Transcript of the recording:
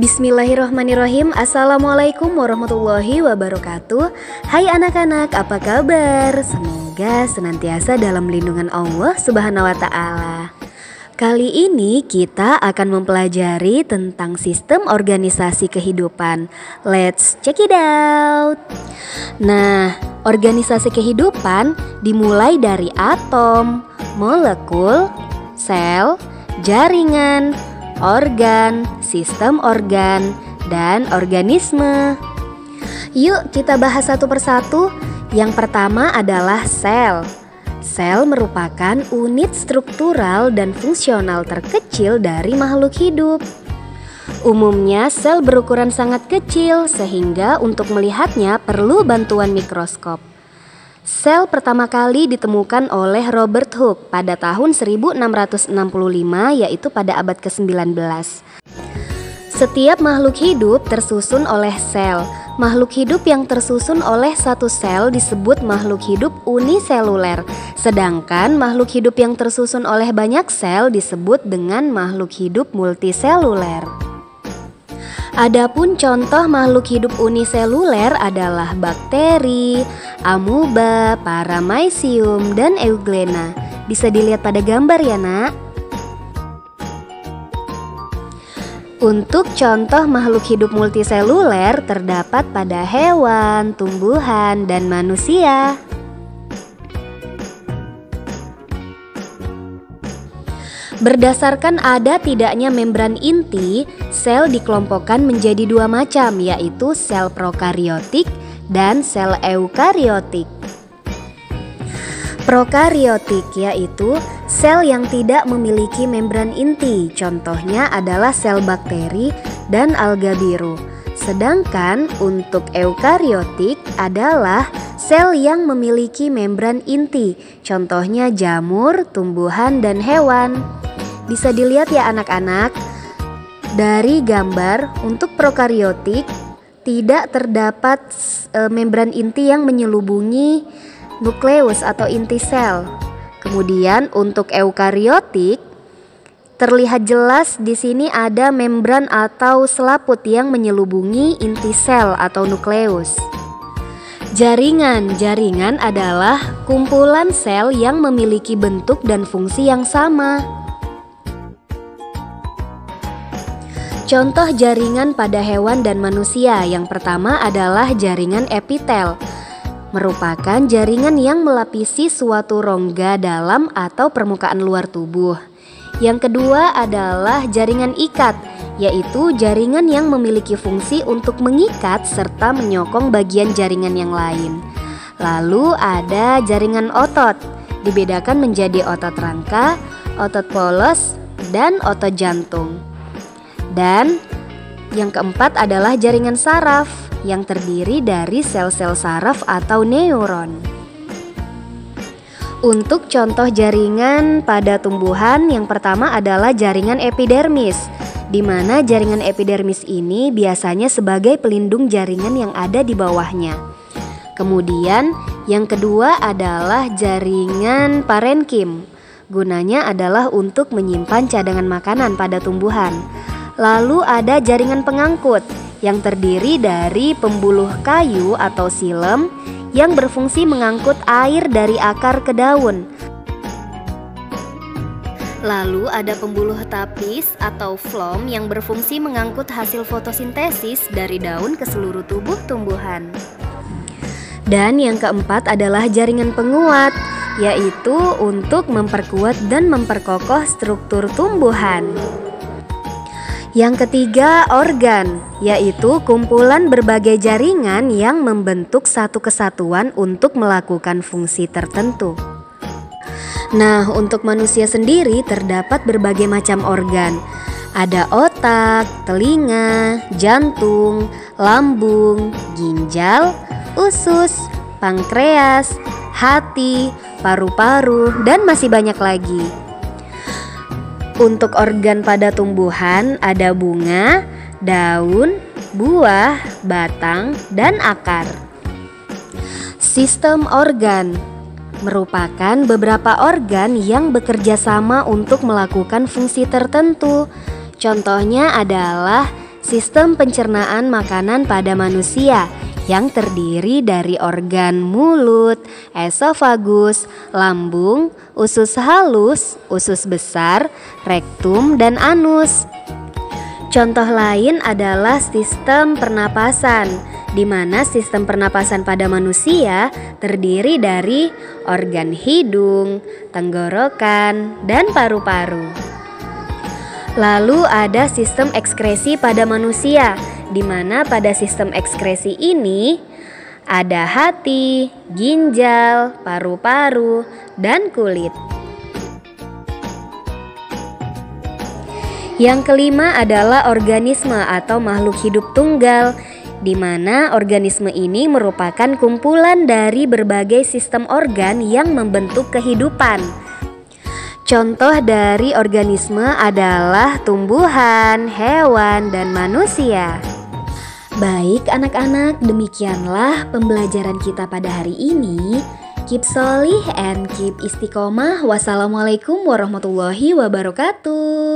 Bismillahirrahmanirrahim. Assalamualaikum warahmatullahi wabarakatuh. Hai anak-anak, apa kabar? Semoga senantiasa dalam lindungan Allah Subhanahu wa ta'ala. Kali ini kita akan mempelajari tentang sistem organisasi kehidupan. Let's check it out. Nah, organisasi kehidupan dimulai dari atom, molekul, sel, jaringan, organ, sistem organ, dan organisme. Yuk kita bahas satu persatu. Yang pertama adalah sel. Sel merupakan unit struktural dan fungsional terkecil dari makhluk hidup. Umumnya sel berukuran sangat kecil sehingga untuk melihatnya perlu bantuan mikroskop. Sel pertama kali ditemukan oleh Robert Hooke pada tahun 1665, yaitu pada abad ke-19. Setiap makhluk hidup tersusun oleh sel. Makhluk hidup yang tersusun oleh satu sel disebut makhluk hidup uniseluler. Sedangkan makhluk hidup yang tersusun oleh banyak sel disebut dengan makhluk hidup multiseluler. Adapun contoh makhluk hidup uniseluler adalah bakteri, amuba, paramecium, dan euglena. Bisa dilihat pada gambar ya nak. Untuk contoh makhluk hidup multiseluler terdapat pada hewan, tumbuhan, dan manusia. Berdasarkan ada tidaknya membran inti, sel dikelompokkan menjadi dua macam, yaitu sel prokariotik dan sel eukariotik. Prokariotik yaitu sel yang tidak memiliki membran inti, contohnya adalah sel bakteri dan alga biru. Sedangkan untuk eukariotik adalah sel yang memiliki membran inti, contohnya jamur, tumbuhan, dan hewan. Bisa dilihat ya anak-anak, dari gambar untuk prokariotik tidak terdapat membran inti yang menyelubungi nukleus atau inti sel. Kemudian untuk eukariotik terlihat jelas di sini ada membran atau selaput yang menyelubungi inti sel atau nukleus. Jaringan adalah kumpulan sel yang memiliki bentuk dan fungsi yang sama. Contoh jaringan pada hewan dan manusia yang pertama adalah jaringan epitel. Merupakan jaringan yang melapisi suatu rongga dalam atau permukaan luar tubuh. Yang kedua adalah jaringan ikat, yaitu jaringan yang memiliki fungsi untuk mengikat serta menyokong bagian jaringan yang lain. Lalu ada jaringan otot, dibedakan menjadi otot rangka, otot polos, dan otot jantung. Dan yang keempat adalah jaringan saraf yang terdiri dari sel-sel saraf atau neuron. Untuk contoh jaringan pada tumbuhan, yang pertama adalah jaringan epidermis, di mana jaringan epidermis ini biasanya sebagai pelindung jaringan yang ada di bawahnya. Kemudian yang kedua adalah jaringan parenkim. Gunanya adalah untuk menyimpan cadangan makanan pada tumbuhan. Lalu ada jaringan pengangkut yang terdiri dari pembuluh kayu atau silem yang berfungsi mengangkut air dari akar ke daun. Lalu ada pembuluh tapis atau phloem yang berfungsi mengangkut hasil fotosintesis dari daun ke seluruh tubuh tumbuhan. Dan yang keempat adalah jaringan penguat, yaitu untuk memperkuat dan memperkokoh struktur tumbuhan. Yang ketiga, organ, yaitu kumpulan berbagai jaringan yang membentuk satu kesatuan untuk melakukan fungsi tertentu. Nah, untuk manusia sendiri terdapat berbagai macam organ. Ada otak, telinga, jantung, lambung, ginjal, usus, pankreas, hati, paru-paru, dan masih banyak lagi. Untuk organ pada tumbuhan ada bunga, daun, buah, batang, dan akar. Sistem organ merupakan beberapa organ yang bekerja sama untuk melakukan fungsi tertentu. Contohnya adalah sistem pencernaan makanan pada manusia yang terdiri dari organ mulut, esofagus, lambung, usus halus, usus besar, rektum, dan anus. Contoh lain adalah sistem pernapasan, di mana sistem pernapasan pada manusia terdiri dari organ hidung, tenggorokan, dan paru-paru. Lalu ada sistem ekskresi pada manusia, di mana pada sistem ekskresi ini ada hati, ginjal, paru-paru, dan kulit. Yang kelima adalah organisme atau makhluk hidup tunggal, di mana organisme ini merupakan kumpulan dari berbagai sistem organ yang membentuk kehidupan. Contoh dari organisme adalah tumbuhan, hewan, dan manusia. Baik anak-anak, demikianlah pembelajaran kita pada hari ini. Keep solih and keep istiqomah. Wassalamualaikum warahmatullahi wabarakatuh.